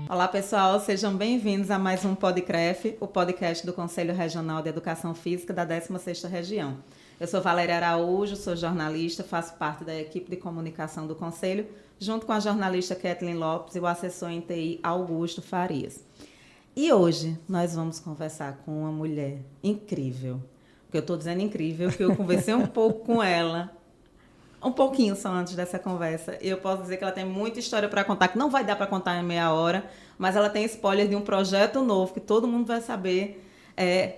Olá, pessoal, sejam bem-vindos a mais um PodCref, o podcast do Conselho Regional de Educação Física da 16ª Região. Eu sou Valéria Araújo, sou jornalista, faço parte da equipe de comunicação do Conselho, junto com a jornalista Kathleen Lopes e o assessor em TI Augusto Farias. E hoje nós vamos conversar com uma mulher incrível, porque eu estou dizendo incrível, porque eu conversei um pouco com ela, um pouquinho só antes dessa conversa, e eu posso dizer que ela tem muita história para contar, que não vai dar para contar em meia hora, mas ela tem spoiler de um projeto novo, que todo mundo vai saber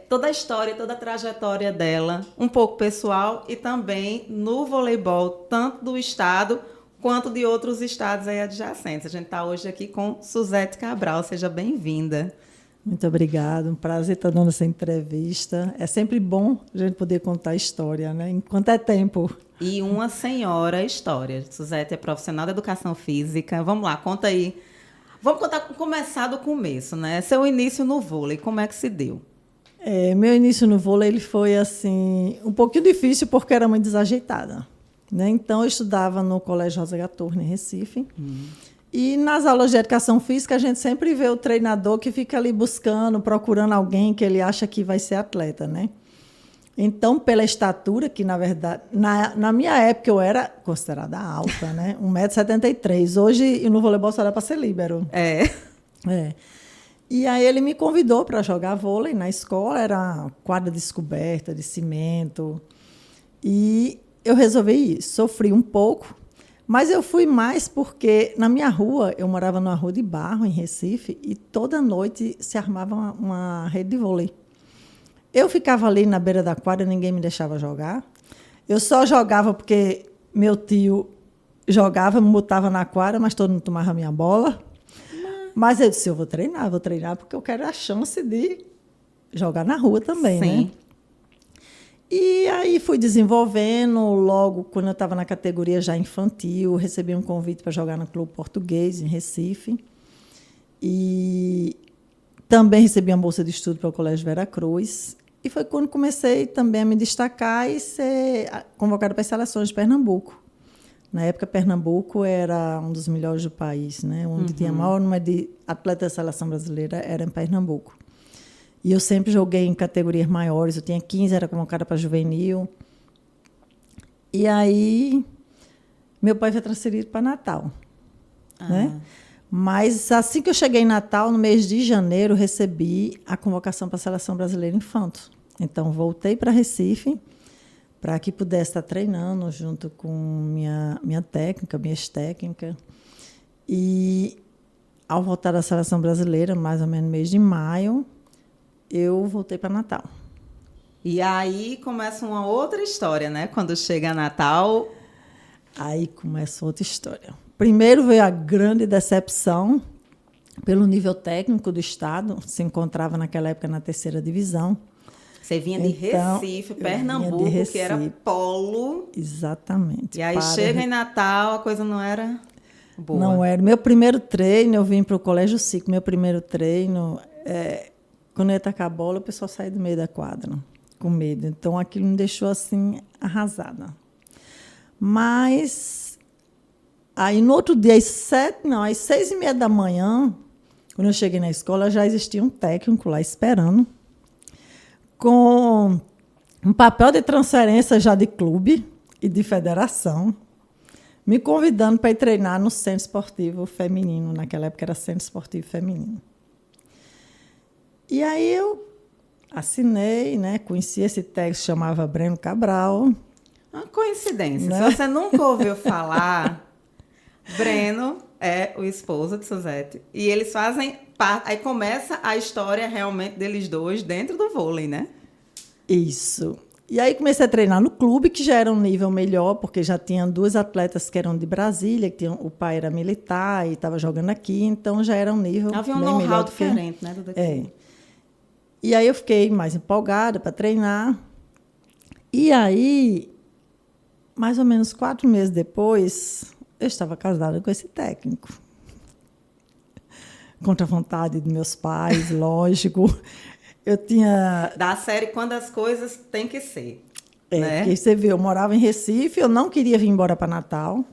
toda a história, toda a trajetória dela, um pouco pessoal e também no voleibol, tanto do estado quanto de outros estados aí adjacentes. A gente está hoje aqui com Suzete Cabral, seja bem-vinda. Muito obrigada, um prazer estar dando essa entrevista. É sempre bom a gente poder contar a história, né? Enquanto é tempo. E uma senhora história. Suzete é profissional da educação física. Vamos lá, conta aí. Vamos começar do começo, né? Seu início no vôlei, como é que se deu? Meu início no vôlei ele foi assim, um pouquinho difícil porque era muito desajeitada, né? Então eu estudava no Colégio Rosa Gatorne, em Recife. E nas aulas de educação física a gente sempre vê o treinador que fica ali buscando, procurando alguém que ele acha que vai ser atleta, né? Então, pela estatura, que na verdade, na minha época eu era considerada alta, né? 1,73 m. Hoje, no voleibol, só era para ser líbero. É. E aí ele me convidou para jogar vôlei na escola, era quadra descoberta, de cimento. E eu resolvi ir. Sofri um pouco, mas eu fui mais porque na minha rua, eu morava numa rua de barro, em Recife, e toda noite se armava uma rede de vôlei. Eu ficava ali na beira da quadra, ninguém me deixava jogar. Eu só jogava porque meu tio jogava, me botava na quadra, mas todo mundo tomava a minha bola. Mas eu disse, eu vou treinar porque eu quero a chance de jogar na rua também, Sim. né? E aí fui desenvolvendo, logo quando eu estava na categoria já infantil, recebi um convite para jogar no Clube Português, em Recife. E também recebi uma bolsa de estudo para o Colégio Veracruz. E foi quando comecei também a me destacar e ser convocada para as seleções de Pernambuco. Na época, Pernambuco era um dos melhores do país, né? Onde tinha maior número de atletas da seleção brasileira era em Pernambuco. E eu sempre joguei em categorias maiores. Eu tinha 15, era convocada para juvenil. E aí, meu pai foi transferido para Natal. Né? Mas assim que eu cheguei em Natal, no mês de janeiro, recebi a convocação para a Seleção Brasileira Infanto. Então, voltei para Recife para que pudesse estar treinando junto com minha técnica, minha ex-técnica. E, ao voltar da Seleção Brasileira, mais ou menos no mês de maio, eu voltei para Natal. E aí começa uma outra história, né? Quando chega Natal... Aí começa outra história. Primeiro veio a grande decepção pelo nível técnico do estado. Se encontrava naquela época na 3ª divisão. Você vinha de Recife, Pernambuco, de Recife, que era polo. Exatamente. E aí chega em Natal, a coisa não era boa. Não era. Meu primeiro treino, eu vim para o Colégio Cico. Meu primeiro treino, quando eu ia tacar a bola, o pessoal saía do meio da quadra, com medo. Então, aquilo me deixou assim, arrasada. Mas, aí no outro dia, às 6h30 da manhã, quando eu cheguei na escola, já existia um técnico lá esperando, com um papel de transferência já de clube e de federação, me convidando para ir treinar no Centro Esportivo Feminino. Naquela época era Centro Esportivo Feminino. E aí eu assinei, né? Conheci esse técnico, chamava Breno Cabral. Uma coincidência. Né? Se você nunca ouviu falar, Breno é o esposo de Suzete. E eles fazem parte. Aí começa a história realmente deles dois dentro do vôlei, né? Isso. E aí comecei a treinar no clube, que já era um nível melhor, porque já tinha 2 atletas que eram de Brasília, que o pai era militar e estava jogando aqui, então já era um nível havia um bem melhor. know-how diferente, né, do daqui. E aí eu fiquei mais empolgada para treinar. E aí, mais ou menos 4 meses depois, eu estava casada com esse técnico. Contra a vontade de meus pais, lógico. Eu tinha... Da série Quando as Coisas Têm que Ser. Porque você vê, eu morava em Recife, eu não queria vir embora para Natal.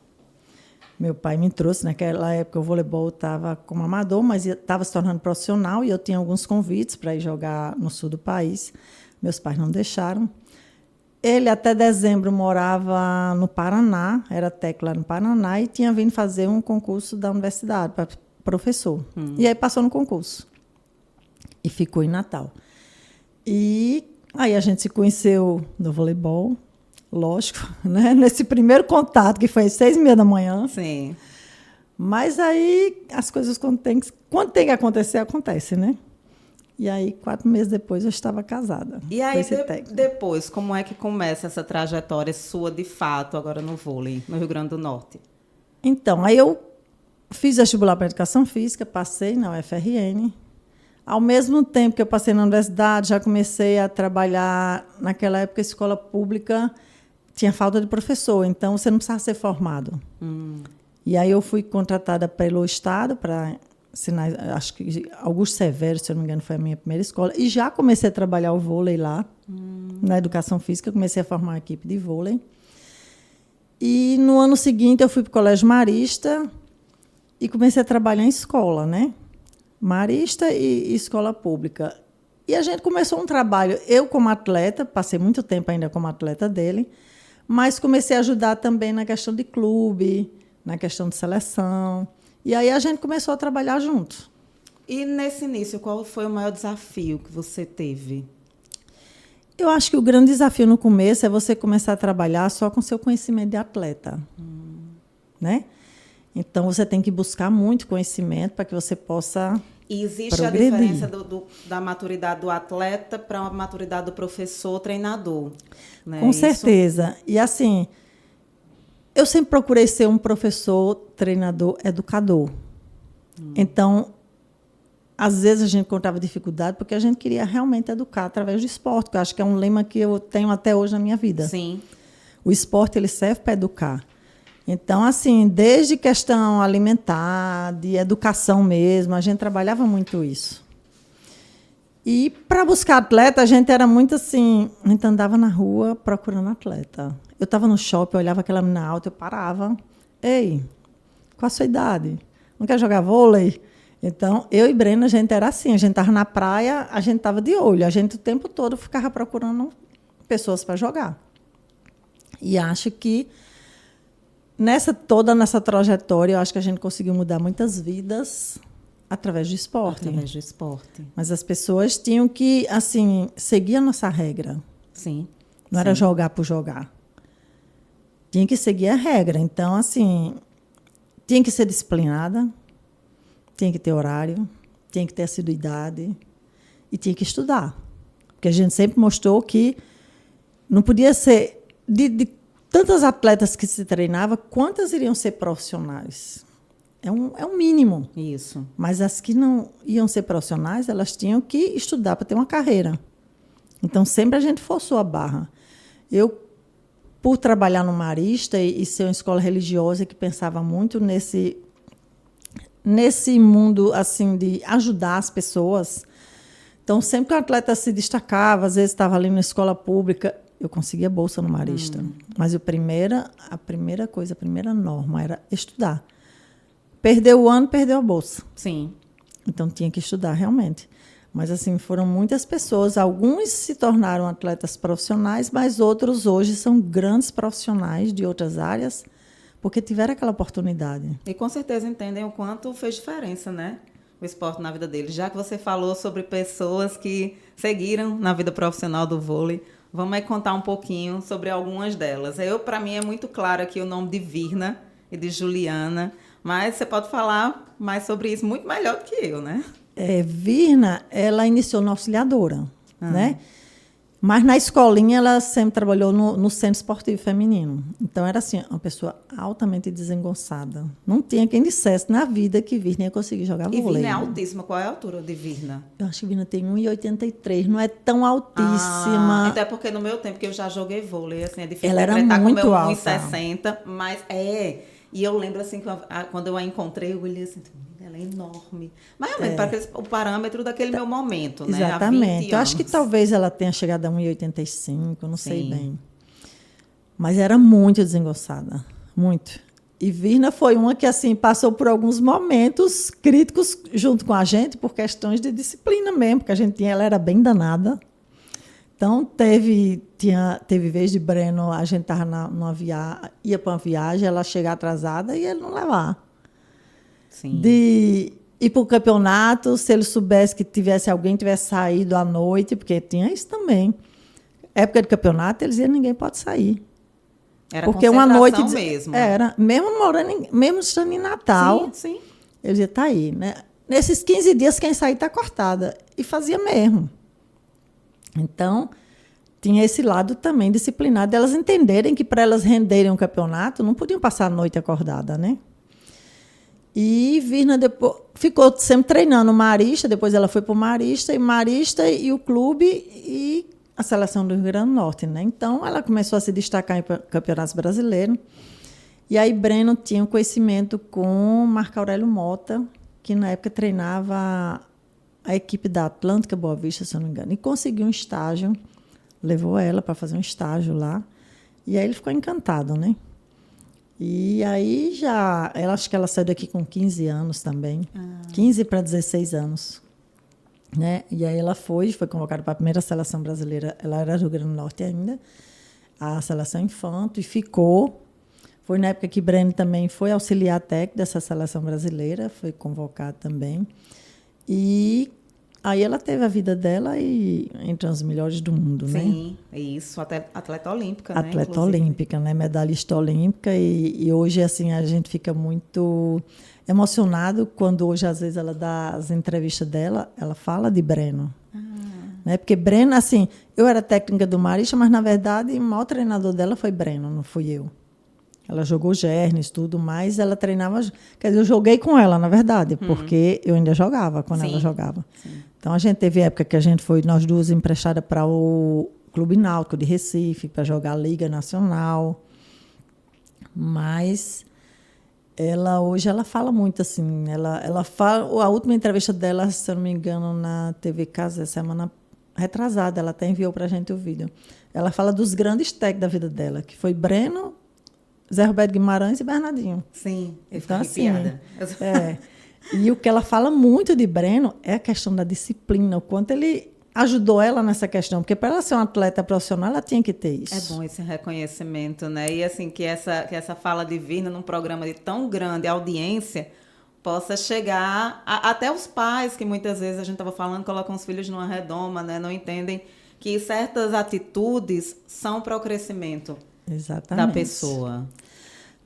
Meu pai me trouxe, naquela época o voleibol estava como amador, mas estava se tornando profissional e eu tinha alguns convites para ir jogar no sul do país. Meus pais não deixaram. Ele, até dezembro, morava no Paraná, era técnico lá no Paraná, e tinha vindo fazer um concurso da universidade para professor. E aí passou no concurso. E ficou em Natal. E aí a gente se conheceu no voleibol, lógico, né? Nesse primeiro contato, que foi às 6h30 da manhã. Sim. Mas aí as coisas, quando tem que acontecer, acontece, né? E aí, 4 meses depois, eu estava casada. E aí, depois, como é que começa essa trajetória sua, de fato, agora no vôlei, no Rio Grande do Norte? Então, aí eu fiz vestibular para Educação Física, passei na UFRN. Ao mesmo tempo que eu passei na universidade, já comecei a trabalhar. Naquela época, a escola pública tinha falta de professor, então você não precisava ser formado. E aí eu fui contratada pelo Estado para ensinar, acho que Augusto Severo, se eu não me engano, foi a minha primeira escola, e já comecei a trabalhar o vôlei lá, na Educação Física, comecei a formar uma equipe de vôlei. E no ano seguinte eu fui para o Colégio Marista e comecei a trabalhar em escola, né? Marista e escola pública. E a gente começou um trabalho, eu como atleta, passei muito tempo ainda como atleta dele, mas comecei a ajudar também na questão de clube, na questão de seleção. E aí a gente começou a trabalhar junto. E nesse início, qual foi o maior desafio que você teve? Eu acho que o grande desafio no começo é você começar a trabalhar só com seu conhecimento de atleta. Né? Então, você tem que buscar muito conhecimento para que você possa E existe progredir. A diferença da maturidade do atleta para a maturidade do professor, treinador. Né? Com certeza. E assim, eu sempre procurei ser um professor, treinador, educador. Então, às vezes a gente encontrava dificuldade porque a gente queria realmente educar através do esporte, que eu acho que é um lema que eu tenho até hoje na minha vida. Sim. O esporte, ele serve para educar. Então, assim, desde questão alimentar, de educação mesmo, a gente trabalhava muito isso. E para buscar atleta, a gente era muito assim, a gente andava na rua procurando atleta. Eu estava no shopping, eu olhava aquela menina alta, eu parava. Ei, qual a sua idade? Não quer jogar vôlei? Então, eu e Breno, a gente era assim, a gente estava na praia, a gente estava de olho, a gente o tempo todo ficava procurando pessoas para jogar. E acho que toda nessa trajetória, eu acho que a gente conseguiu mudar muitas vidas através do esporte. Através do esporte. Mas as pessoas tinham que, assim, seguir a nossa regra. Sim. Não era jogar por jogar. Tinha que seguir a regra. Então, assim, tinha que ser disciplinada, tinha que ter horário, tinha que ter assiduidade e tinha que estudar. Porque a gente sempre mostrou que não podia ser de tantas atletas que se treinava, quantas iriam ser profissionais? É um mínimo. Isso. Mas as que não iam ser profissionais, elas tinham que estudar para ter uma carreira. Então, sempre a gente forçou a barra. Eu, por trabalhar no Marista e ser uma escola religiosa que pensava muito nesse mundo assim de ajudar as pessoas, então, sempre que o atleta se destacava, às vezes estava ali na escola pública, eu conseguia bolsa no Marista. Mas a primeira norma era estudar. Perdeu o ano, perdeu a bolsa. Sim. Então, tinha que estudar realmente. Mas, assim, foram muitas pessoas. Alguns se tornaram atletas profissionais, mas outros hoje são grandes profissionais de outras áreas, porque tiveram aquela oportunidade. E com certeza entendem o quanto fez diferença, né? O esporte na vida deles. Já que você falou sobre pessoas que seguiram na vida profissional do vôlei, vamos aí contar um pouquinho sobre algumas delas. Para mim, é muito claro aqui o nome de Virna e de Juliana, mas você pode falar mais sobre isso muito melhor do que eu, né? Virna, ela iniciou na auxiliadora, né? Mas na escolinha ela sempre trabalhou no Centro Esportivo Feminino. Então era assim, uma pessoa altamente desengonçada. Não tinha quem dissesse na vida que Virna ia conseguir jogar vôlei. E Virna é altíssima. Qual é a altura de Virna? Eu acho que Virna tem 1,83. Não é tão altíssima. Até porque no meu tempo que eu já joguei vôlei, assim, é difícil ela era interpretar muito com meu alta. 1,60, mas E eu lembro assim, quando eu a encontrei, eu olhei assim, ela é enorme. Mas realmente, para o parâmetro daquele meu momento, né? Exatamente. Eu acho que talvez ela tenha chegado a 1,85, não sei bem. Mas era muito desengonçada. Muito. E Virna foi uma que assim passou por alguns momentos críticos junto com a gente por questões de disciplina mesmo, porque ela era bem danada. Então teve vez de Breno, a gente tava ia para uma viagem, ela chegar atrasada e ele não levar. Sim. De ir para o campeonato, se ele soubesse que alguém tivesse saído à noite, porque tinha isso também. Época de campeonato, eles diziam ninguém pode sair. Era porque uma noite mesmo. Era, mesmo estando em Natal. Sim. Ele dizia, tá aí, né? Nesses 15 dias, quem sair está cortada. E fazia mesmo. Então, tinha esse lado também disciplinado, de elas entenderem que para elas renderem um campeonato, não podiam passar a noite acordada, né? E Virna depois ficou sempre treinando Marista, depois ela foi para o Marista e o clube e a seleção do Rio Grande do Norte, né? Então, ela começou a se destacar em campeonatos brasileiros. E aí, Breno tinha um conhecimento com Marco Aurélio Mota, que na época treinava a equipe da Atlântica Boa Vista, se eu não me engano, e conseguiu um estágio, levou ela para fazer um estágio lá. E aí ele ficou encantado, né? E aí acho que ela saiu daqui com 15 anos também, 15 para 16 anos. Né? E aí ela foi convocada para a primeira seleção brasileira, ela era do Rio Grande do Norte ainda, a seleção infanto, e ficou. Foi na época que Breno também foi auxiliar técnico dessa seleção brasileira, foi convocado também. E aí ela teve a vida dela entre as melhores do mundo, né? Sim, isso, atleta olímpica, né? Atleta olímpica, né? Medalhista olímpica, e hoje assim a gente fica muito emocionado quando hoje às vezes ela dá as entrevistas dela, ela fala de Breno. Né? Porque Breno, assim, eu era técnica do Marista, mas na verdade o maior treinador dela foi Breno, não fui eu. Ela jogou Gernes, tudo mais, ela treinava... Quer dizer, eu joguei com ela, na verdade, porque eu ainda jogava quando ela jogava. Sim. Então, a gente teve época que a gente foi, nós duas, emprestadas para o Clube Náutico de Recife, para jogar a Liga Nacional. Mas hoje ela fala muito, assim, ela fala... A última entrevista dela, se eu não me engano, na TV Casa, semana retrasada, ela até enviou para a gente o vídeo. Ela fala dos grandes técnicos da vida dela, que foi Breno, Zé Roberto Guimarães e Bernardinho. Sim, então assim, E o que ela fala muito de Breno é a questão da disciplina, o quanto ele ajudou ela nessa questão, porque para ela ser uma atleta profissional, ela tinha que ter isso. É bom esse reconhecimento, né? E assim, que essa fala de Virna num programa de tão grande audiência possa chegar até os pais, que muitas vezes a gente estava falando, colocam os filhos numa redoma, né? Não entendem que certas atitudes são para o crescimento da pessoa.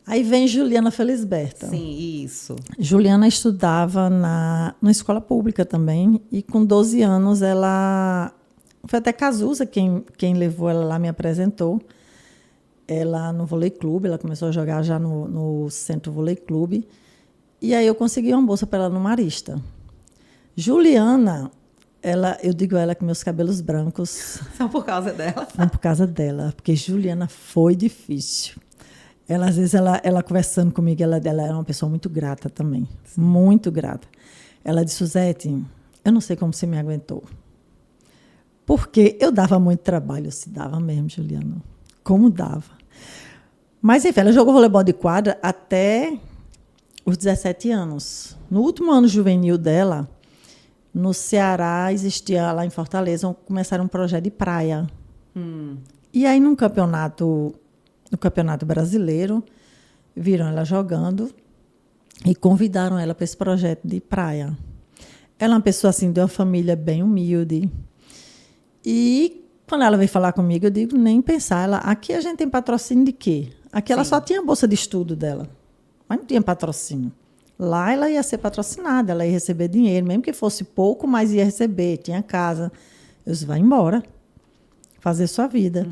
Aí vem Juliana Felisberta. Sim, isso. Juliana estudava na escola pública também, e com 12 anos ela... Foi até Cazuza quem levou ela lá, me apresentou. Ela no vôlei clube, ela começou a jogar já no Centro Vôlei Clube. E aí eu consegui uma bolsa para ela no Marista. Juliana... eu digo a ela que meus cabelos brancos... São por causa dela? São por causa dela, porque Juliana foi difícil. Às vezes, ela conversando comigo, ela era uma pessoa muito grata também, muito grata. Ela disse, Suzete, eu não sei como você me aguentou. Porque eu dava muito trabalho, se dava mesmo, Juliana. Como dava. Mas, enfim, ela jogou voleibol de quadra até os 17 anos. No último ano juvenil dela... No Ceará, existia lá em Fortaleza, começaram um projeto de praia. E aí, no campeonato brasileiro, viram ela jogando e convidaram ela para esse projeto de praia. Ela é uma pessoa assim, de uma família bem humilde. E quando ela veio falar comigo, eu digo, nem pensar. Aqui a gente tem patrocínio de quê? Aqui ela só tinha a bolsa de estudo dela, mas não tinha patrocínio. Lá ela ia ser patrocinada, ela ia receber dinheiro, mesmo que fosse pouco, mas ia receber, tinha casa. Eu disse, vai embora, fazer sua vida.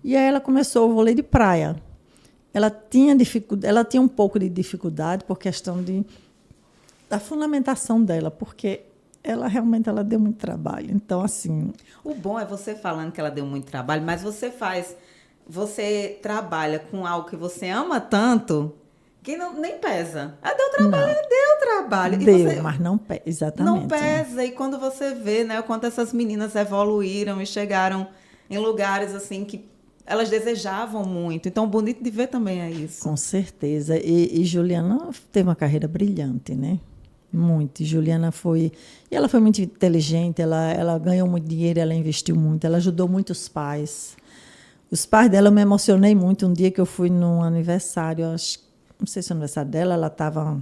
E aí ela começou o vôlei de praia. Ela tinha um pouco de dificuldade por questão da fundamentação dela, porque ela realmente deu muito trabalho. Então, assim... O bom é você falando que ela deu muito trabalho, mas você trabalha com algo que você ama tanto... que nem pesa. Deu trabalho, deu trabalho. Mas não pesa, exatamente. Não pesa. E quando você vê, né, o quanto essas meninas evoluíram e chegaram em lugares assim que elas desejavam muito. Então, bonito de ver também é isso. Com certeza. E Juliana teve uma carreira brilhante, né? Muito. E Juliana foi... E ela foi muito inteligente, ela ganhou muito dinheiro, ela investiu muito, ela ajudou muito os pais. Os pais dela, eu me emocionei muito um dia que eu fui num aniversário, não sei se é o aniversário dela, ela estava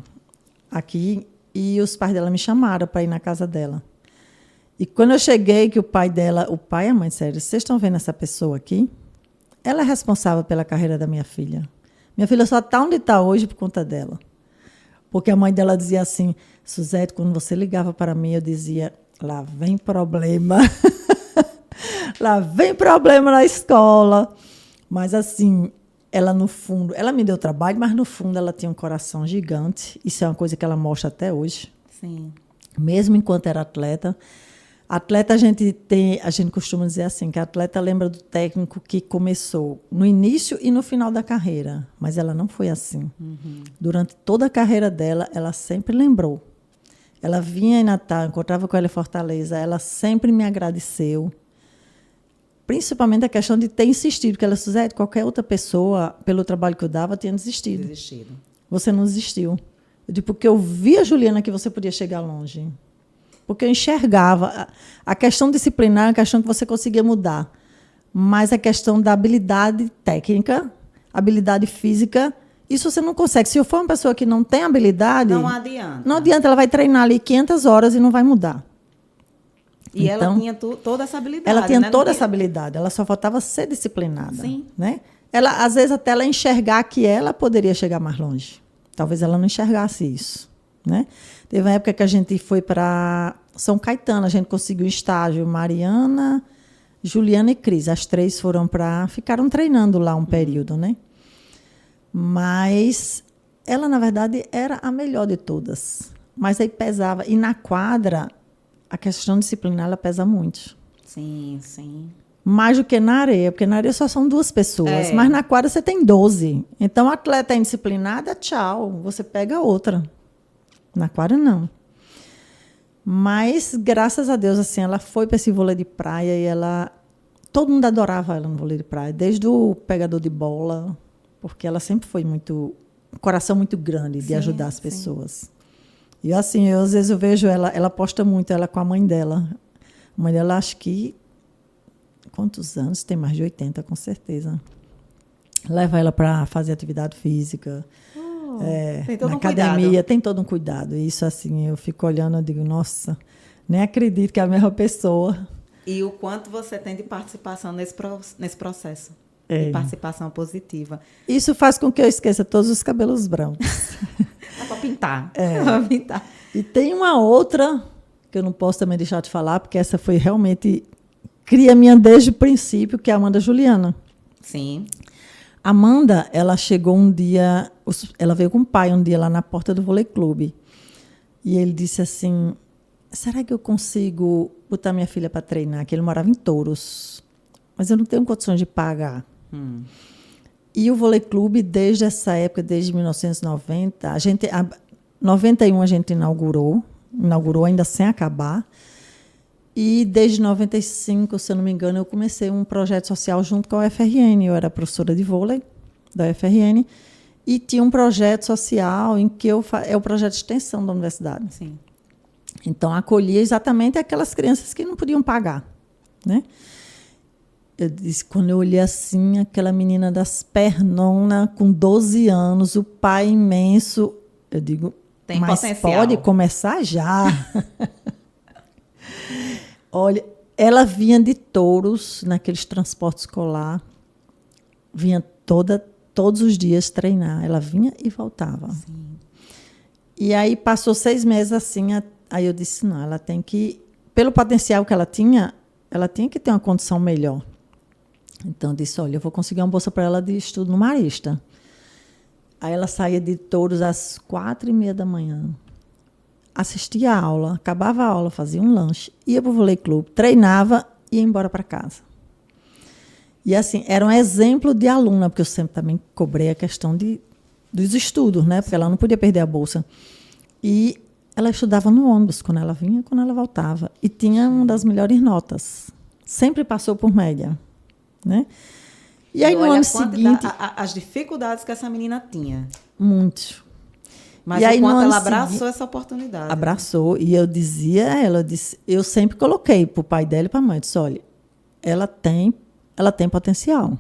aqui e os pais dela me chamaram para ir na casa dela. E quando eu cheguei, que o pai e a mãe disseram, vocês estão vendo essa pessoa aqui? Ela é responsável pela carreira da minha filha. Minha filha só está onde está hoje por conta dela. Porque a mãe dela dizia assim, Suzete, quando você ligava para mim, eu dizia, lá vem problema. Lá vem problema na escola. Mas assim, ela no fundo, ela me deu trabalho, mas no fundo ela tinha um coração gigante. Isso é uma coisa que ela mostra até hoje. Sim. Mesmo enquanto era atleta. Atleta, a gente costuma dizer assim, que a atleta lembra do técnico que começou no início e no final da carreira. Mas ela não foi assim. Uhum. Durante toda a carreira dela, ela sempre lembrou. Ela vinha em Natal, encontrava com ela em Fortaleza, ela sempre me agradeceu. Principalmente a questão de ter insistido, porque ela, Suzete, qualquer outra pessoa, pelo trabalho que eu dava, tinha desistido. Você não desistiu. Eu digo, porque eu vi a Juliana que você podia chegar longe. Porque eu enxergava. A questão disciplinar é a questão que você conseguia mudar. Mas a questão da habilidade técnica, habilidade física, isso você não consegue. Se eu for uma pessoa que não tem habilidade... Não adianta. Não adianta, ela vai treinar ali 500 horas e não vai mudar. E então, ela tinha toda essa habilidade. Ela tinha, né? Toda essa habilidade. Ela só faltava ser disciplinada. Sim. Né? Ela, às vezes, até ela enxergar que ela poderia chegar mais longe. Talvez ela não enxergasse isso. Né? Teve uma época que a gente foi para São Caetano. A gente conseguiu um estágio. Mariana, Juliana e Cris. As três ficaram treinando lá um período. Né? Mas ela, na verdade, era a melhor de todas. Mas aí pesava. E na quadra... A questão disciplinar, ela pesa muito. Sim, sim. Mais do que na areia, porque na areia só são 2 pessoas, mas na quadra você tem 12. Então, a atleta é indisciplinada, tchau, você pega outra. Na quadra, não. Mas, graças a Deus, assim, ela foi para esse vôlei de praia e todo mundo adorava ela no vôlei de praia, desde o pegador de bola, porque ela sempre foi um coração muito grande de ajudar as pessoas. E assim, às vezes eu vejo ela posta muito, ela com a mãe dela. A mãe dela, acho que... Quantos anos? Tem mais de 80, com certeza. Leva ela para fazer atividade física. Tem todo na um academia, cuidado. Tem todo um cuidado. E isso, assim, eu fico olhando e digo, nossa, nem acredito que é a mesma pessoa. E o quanto você tem de participação nesse processo. De participação positiva. Isso faz com que eu esqueça todos os cabelos brancos. É para pintar. É para pintar. E tem uma outra, que eu não posso também deixar de falar, porque essa foi realmente cria minha desde o princípio, que é a Amanda Juliana. Sim. Amanda, ela chegou um dia, ela veio com o pai um dia lá na porta do vôlei clube. E ele disse assim, será que eu consigo botar minha filha para treinar? Que ele morava em Touros. Mas eu não tenho condições de pagar. E o vôlei clube, desde essa época, desde 1990, 91 a gente inaugurou ainda sem acabar. E desde 95, se eu não me engano, eu comecei um projeto social junto com a UFRN. Eu era professora de vôlei da UFRN e tinha um projeto social em que é o projeto de extensão da universidade. Sim. Então, acolhia exatamente aquelas crianças que não podiam pagar, né? Eu disse, quando eu olhei assim, aquela menina das pernonas, com 12 anos, o pai imenso, eu digo, tem mas potencial. Pode começar já. Olha, ela vinha de Touros, naqueles transportes escolar, vinha todos os dias treinar. Ela vinha e voltava. Sim. E aí passou 6 meses assim, aí eu disse, não, ela tem que, pelo potencial que ela tinha que ter uma condição melhor. Então, eu disse, olha, eu vou conseguir uma bolsa para ela de estudo no Marista. Aí ela saía de Touros às 4h30 da manhã. Assistia a aula, acabava a aula, fazia um lanche, ia para o vôlei clube, treinava e ia embora para casa. E, assim, era um exemplo de aluna, porque eu sempre também cobrei a questão dos estudos, né? Porque ela não podia perder a bolsa. E ela estudava no ônibus, quando ela vinha e quando ela voltava. E tinha uma das melhores notas. Sempre passou por média. Né? E aí, no olha ano a quantidade, seguinte... as dificuldades que essa menina tinha. Muito. Mas E aí, o no quanto ano ela abraçou seguinte, essa oportunidade. abraçou. E eu dizia a ela, eu sempre coloquei para o pai dela e para a mãe, disse, olha, ela tem potencial.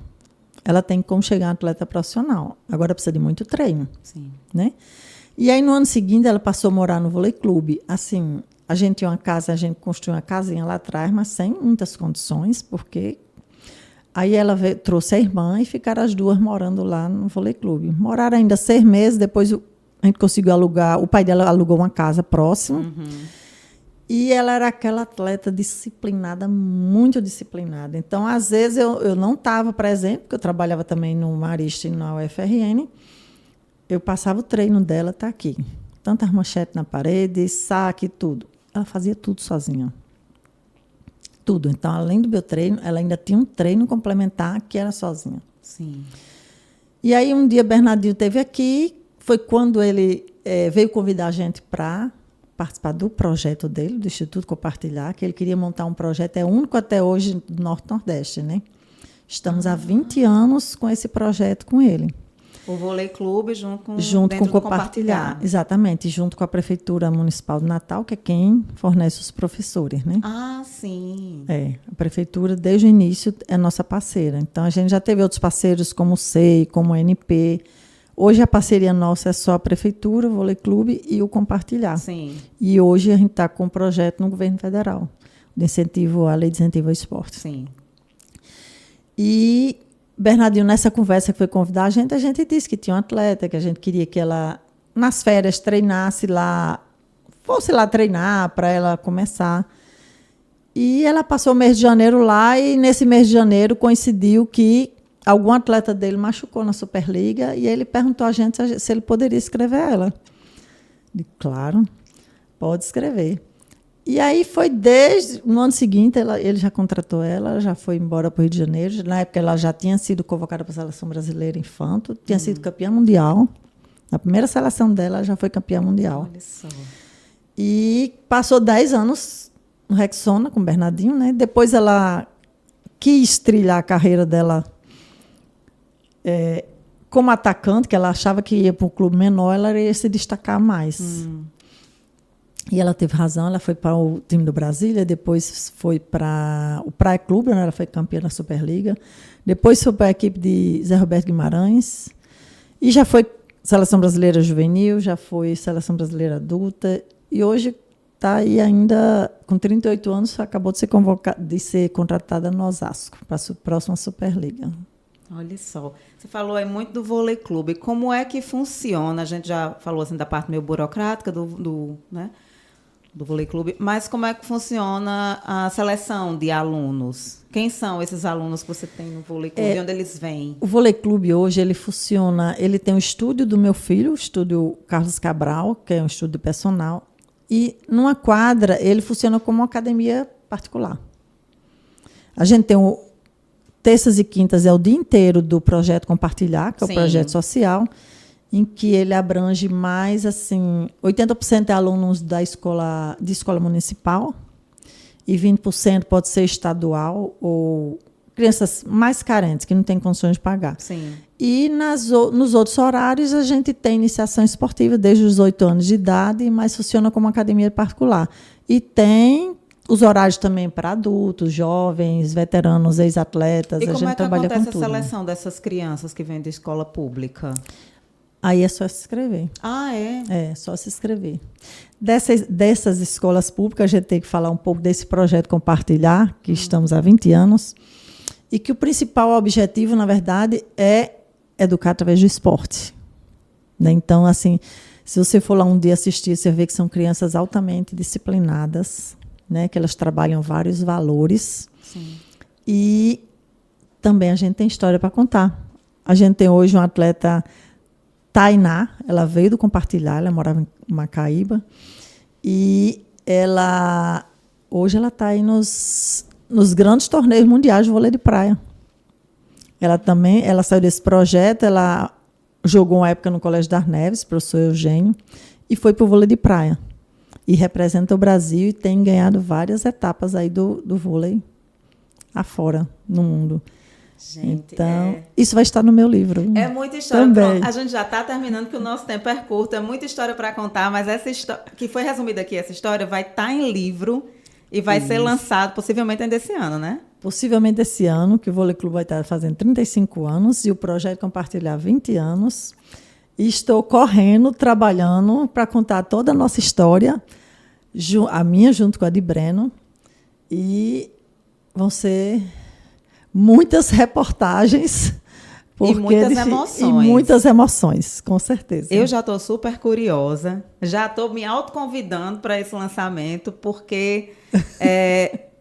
Ela tem como chegar a atleta profissional. Agora precisa de muito treino. Sim. Né? E aí, no ano seguinte, ela passou a morar no vôlei clube. Assim, a gente tinha uma casa, a gente construiu uma casinha lá atrás, mas sem muitas condições, porque... Aí ela trouxe a irmã e ficaram as duas morando lá no vôlei clube. Moraram ainda 6 meses, depois a gente conseguiu alugar, o pai dela alugou uma casa próxima. E ela era aquela atleta disciplinada, muito disciplinada. Então, às vezes, eu não estava presente, porque eu trabalhava também no Marista e na UFRN. Eu passava o treino dela, tá aqui. Tantas manchetes na parede, saque, tudo. Ela fazia tudo sozinha. Tudo. Então, além do meu treino, ela ainda tinha um treino complementar que era sozinha. Sim. E aí, um dia, Bernardinho esteve aqui, foi quando ele veio convidar a gente para participar do projeto dele, do Instituto Compartilhar, que ele queria montar um projeto, é único até hoje do Norte-Nordeste, né? Estamos há 20 anos com esse projeto com ele. O vôlei clube junto com o Compartilhar. Exatamente, junto com a Prefeitura Municipal de Natal, que é quem fornece os professores, né? Ah, sim. A Prefeitura, desde o início, é nossa parceira. Então, a gente já teve outros parceiros, como o SEI, como o NP. Hoje, a parceria nossa é só a Prefeitura, o Vôlei Clube e o Compartilhar. Sim. E hoje, a gente está com um projeto no governo federal, de incentivo à Lei de Incentivo ao Esporte. Sim. E Bernardinho, nessa conversa que foi convidar a gente disse que tinha um atleta, que a gente queria que ela, nas férias, treinasse lá, fosse lá treinar para ela começar. E ela passou o mês de janeiro lá, e nesse mês de janeiro coincidiu que algum atleta dele machucou na Superliga, e ele perguntou a gente se ele poderia escrever ela. Eu disse, claro, pode escrever. E aí foi no ano seguinte, ele já contratou ela, já foi embora para o Rio de Janeiro. Na época, ela já tinha sido convocada para a Seleção Brasileira Infanto, tinha sido campeã mundial. Na primeira seleção dela, ela já foi campeã mundial. Olha só. E passou 10 anos no Rexona, com o Bernardinho, né? Depois ela quis trilhar a carreira dela como atacante, que ela achava que ia para um clube menor, ela ia se destacar mais. E ela teve razão, ela foi para o time do Brasília, depois foi para o Praia Clube, né? Ela foi campeã da Superliga, depois foi para a equipe de Zé Roberto Guimarães, e já foi Seleção Brasileira Juvenil, já foi Seleção Brasileira Adulta, e hoje está aí ainda, com 38 anos, acabou de ser contratada no Osasco, para a próxima Superliga. Olha só, você falou aí muito do vôlei clube. Como é que funciona? A gente já falou assim da parte meio burocrática do vôlei clube, mas como é que funciona a seleção de alunos? Quem são esses alunos que você tem no vôlei clube? De onde eles vêm? O vôlei clube hoje, ele funciona, ele tem um estúdio do meu filho, o estúdio Carlos Cabral, que é um estúdio personal, e numa quadra ele funciona como uma academia particular. A gente tem terças e quintas é o dia inteiro do projeto Compartilhar, que é o projeto social, em que ele abrange mais, assim, 80% é alunos de escola municipal e 20% pode ser estadual ou crianças mais carentes, que não têm condições de pagar. Sim. E nos outros horários a gente tem iniciação esportiva desde os 8 anos de idade, mas funciona como academia particular. E tem os horários também para adultos, jovens, veteranos, ex-atletas. E como é que acontece a tudo. seleção dessas crianças que vêm da escola pública? Aí é só se inscrever. Ah, é? É, só se inscrever. Dessas escolas públicas, a gente tem que falar um pouco desse projeto Compartilhar, que estamos há 20 anos, e que o principal objetivo, na verdade, é educar através do esporte. Né? Então, assim, se você for lá um dia assistir, você vê que são crianças altamente disciplinadas, né? Que elas trabalham vários valores. Sim. E também a gente tem história para contar. A gente tem hoje uma atleta, Tainá, ela veio do Compartilhar, ela morava em Macaíba, e hoje ela está aí nos grandes torneios mundiais de vôlei de praia. Ela saiu desse projeto, ela jogou uma época no Colégio das Neves, professor Eugênio, e foi para o vôlei de praia. E representa o Brasil e tem ganhado várias etapas aí do vôlei afora, no mundo. Gente, então, isso vai estar no meu livro. É muita história. Também. Pronto, a gente já está terminando, porque o nosso tempo é curto, é muita história para contar, mas essa história, que foi resumida aqui, essa história vai estar em livro e vai ser lançado possivelmente ainda esse ano, né? Possivelmente esse ano, que o Vôlei Clube vai estar fazendo 35 anos e o projeto compartilhar 20 anos. E estou correndo, trabalhando para contar toda a nossa história, a minha junto com a de Breno. E vão ser muitas reportagens. E muitas emoções. E muitas emoções, com certeza. Eu já estou super curiosa, já estou me autoconvidando para esse lançamento, porque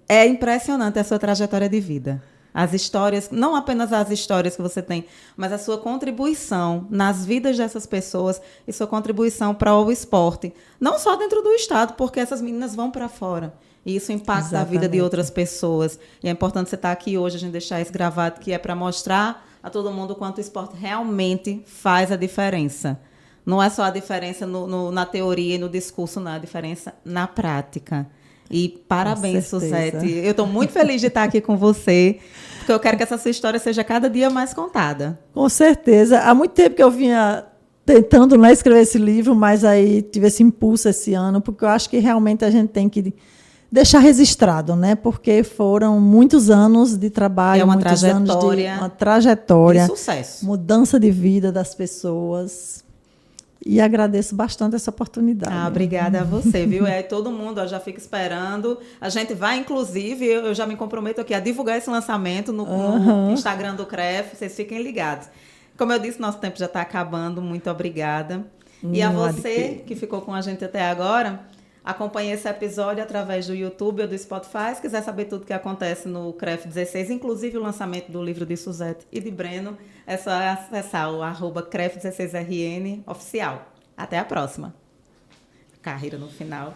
é impressionante a sua trajetória de vida. As histórias, não apenas as histórias que você tem, mas a sua contribuição nas vidas dessas pessoas e sua contribuição para o esporte. Não só dentro do estado, porque essas meninas vão para fora. E isso impacta Exatamente. A vida de outras pessoas. E é importante você estar aqui hoje, a gente deixar isso gravado, que é para mostrar a todo mundo o quanto o esporte realmente faz a diferença. Não é só a diferença na teoria e no discurso, não. É a diferença na prática. E parabéns, Suzete. Eu estou muito feliz de estar aqui com você, porque eu quero que essa sua história seja cada dia mais contada. Com certeza. Há muito tempo que eu vinha tentando escrever esse livro, mas aí tive esse impulso esse ano, porque eu acho que realmente a gente tem que deixar registrado, né? Porque foram muitos anos de trabalho, uma muitos trajetória, anos de uma trajetória, de sucesso, mudança de vida das pessoas. E agradeço bastante essa oportunidade. Obrigada a você, viu? Todo mundo já fica esperando. A gente vai, inclusive, eu já me comprometo aqui a divulgar esse lançamento no Instagram do CREF. Vocês fiquem ligados. Como eu disse, nosso tempo já está acabando. Muito obrigada. E a você que ficou com a gente até agora, acompanhe esse episódio através do YouTube ou do Spotify. Se quiser saber tudo o que acontece no CREF 16, inclusive o lançamento do livro de Suzete e de Breno, é só acessar o @CREF16RN oficial. Até a próxima. Carreira no final.